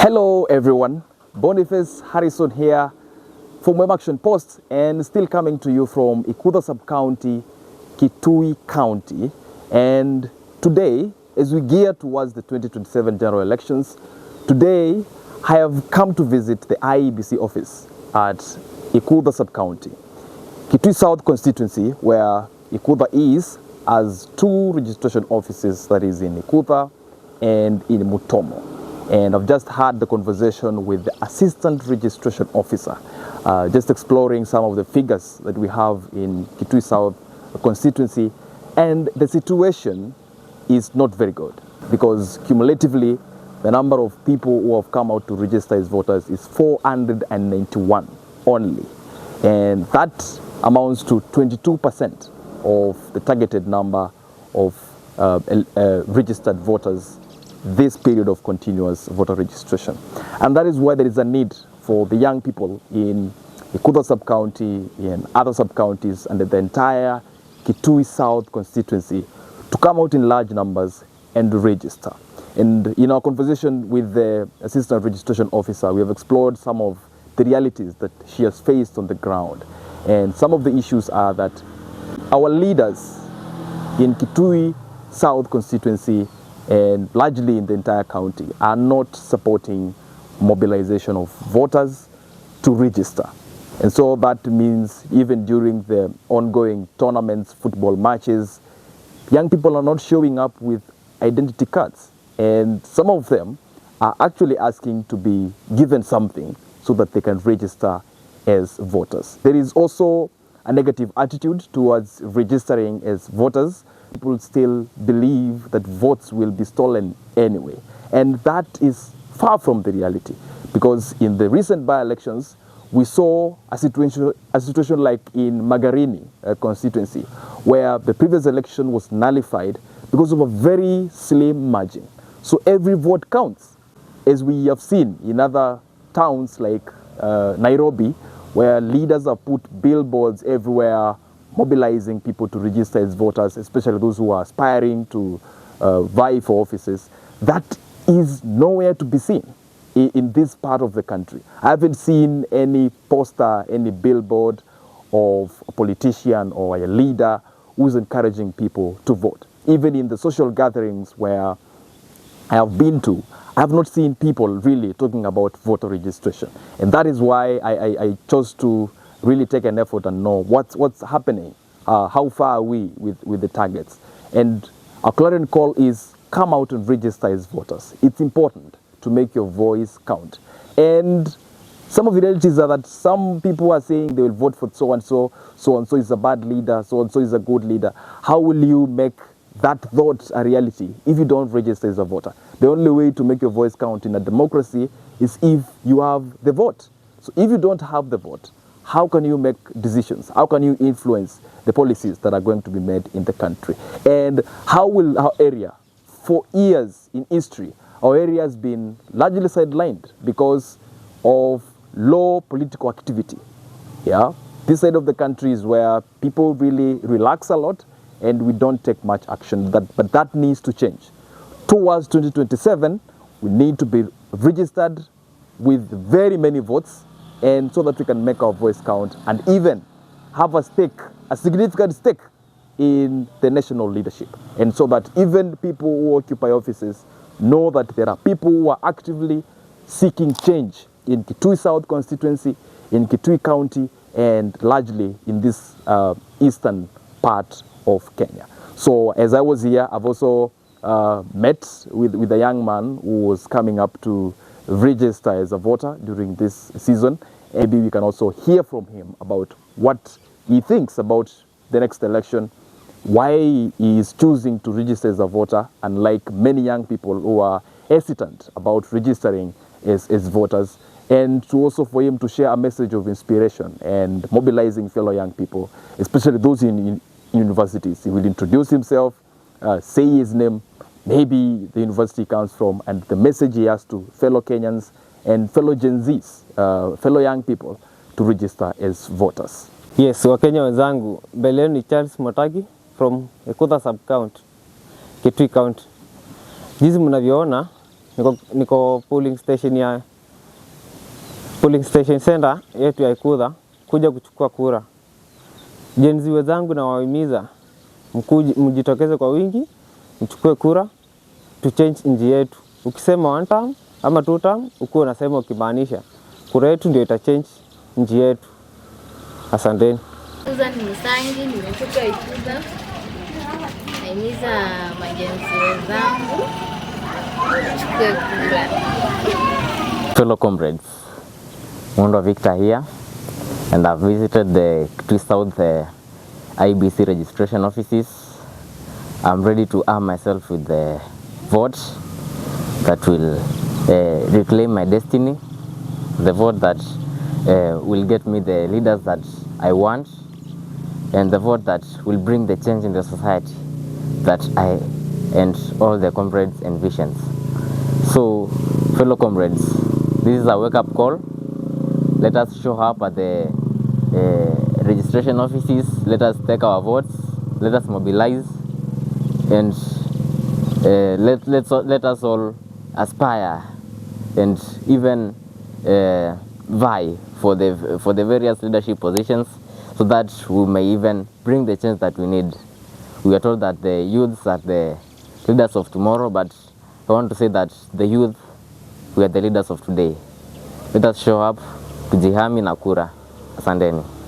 Hello everyone, Boniface Harrison here from Web Action Post and still coming to you from Ikuda Sub-County, Kitui County. And today, as we gear towards the 2027 general elections, today I have come to visit the IEBC office at Ikuda Sub-County, Kitui South constituency, where Ikuda is, has two registration offices, that is in Ikuda and in Mutomo. And I've just had the conversation with the assistant registration officer, just exploring some of the figures that we have in Kitui South constituency. And the situation is not very good because cumulatively, the number of people who have come out to register as voters is 491 only. And that amounts to 22% of the targeted number of registered voters this period of continuous voter registration. And that is why there is a need for the young people in Ikuda sub-county, in other sub-counties, and the entire Kitui South constituency to come out in large numbers and register. And in our conversation with the assistant registration officer, we have explored some of the realities that she has faced on the ground. And some of the issues are that our leaders in Kitui South constituency and largely in the entire county are not supporting mobilization of voters to register. And so that means even during the ongoing tournaments, football matches, young people are not showing up with identity cards. And some of them are actually asking to be given something so that they can register as voters. There is also a negative attitude towards registering as voters. People still believe that votes will be stolen anyway. And that is far from the reality, because in the recent by-elections, we saw a situation like in Magarini constituency, where the previous election was nullified because of a very slim margin. So every vote counts, as we have seen in other towns like Nairobi, where leaders have put billboards everywhere mobilizing people to register as voters, especially those who are aspiring to vie for offices. That is nowhere to be seen in this part of the country. I haven't seen any poster, any billboard of a politician or a leader who's encouraging people to vote. Even in the social gatherings where I have been to, I have not seen people really talking about voter registration. And that is why I chose to really take an effort and know what's happening, how far are we with the targets. And our clarion call is come out and register as voters. It's important to make your voice count. And some of the realities are that some people are saying they will vote for so-and-so is a bad leader, so-and-so is a good leader. How will you make that thought a reality if you don't register as a voter? The only way to make your voice count in a democracy is if you have the vote. So if you don't have the vote, how can you make decisions? How can you influence the policies that are going to be made in the country? And how will our area, for years in history, our area has been largely sidelined because of low political activity. Yeah, this side of the country is where people really relax a lot and we don't take much action. But that needs to change. Towards 2027, we need to be registered with very many votes, and so that we can make our voice count and even have a significant stake in the national leadership. And so that even people who occupy offices know that there are people who are actively seeking change in Kitui South constituency, in Kitui County, and largely in this eastern part of Kenya. So as I was here, I've also met with a young man who was coming up to register as a voter during this season. Maybe we can also hear from him about what he thinks about the next election, why he is choosing to register as a voter, unlike many young people who are hesitant about registering as voters, and to also for him to share a message of inspiration and mobilizing fellow young people, especially those in universities. He will introduce himself, say his name, maybe the university he comes from, and the message he has to fellow Kenyans and fellow GenZs, fellow young people, to register as voters. Yes, Wakenya wenzangu, mbele ni Charles Motagi from Ikuda Sub-County, Kitui County. Jinsi mnavyoona niko polling station center yetu ya Ikudha kuja kuchukua kura. GenZ wenzangu na wahimiza mjitokeze kwa wingi, mchukue kura, to change nchi yetu. Ukisema 1 term ama 2 term, ukiwa unasema ukimaanisha. Kura yetu ndio itachange nchi yetu. Asanteni. Susan Misangi, nimetoka Ikudha. Nahimiza majenzi wenzangu chukue kura. Fellow comrades, Mundo Victor here, and I've visited the Kitui South IBC registration offices. I'm ready to arm myself with the vote that will reclaim my destiny, the vote that will get me the leaders that I want, and the vote that will bring the change in the society that I and all the comrades envisions. So, fellow comrades, this is a wake-up call. Let us show up at the registration offices. Let us take our votes. Let us mobilize, and let us all aspire and even vie for the various leadership positions, so that we may even bring the change that we need. We are told that the youths are the leaders of tomorrow, but I want to say that the youth, we are the leaders of today. Let us show up, tujihami na kura. Asanteni.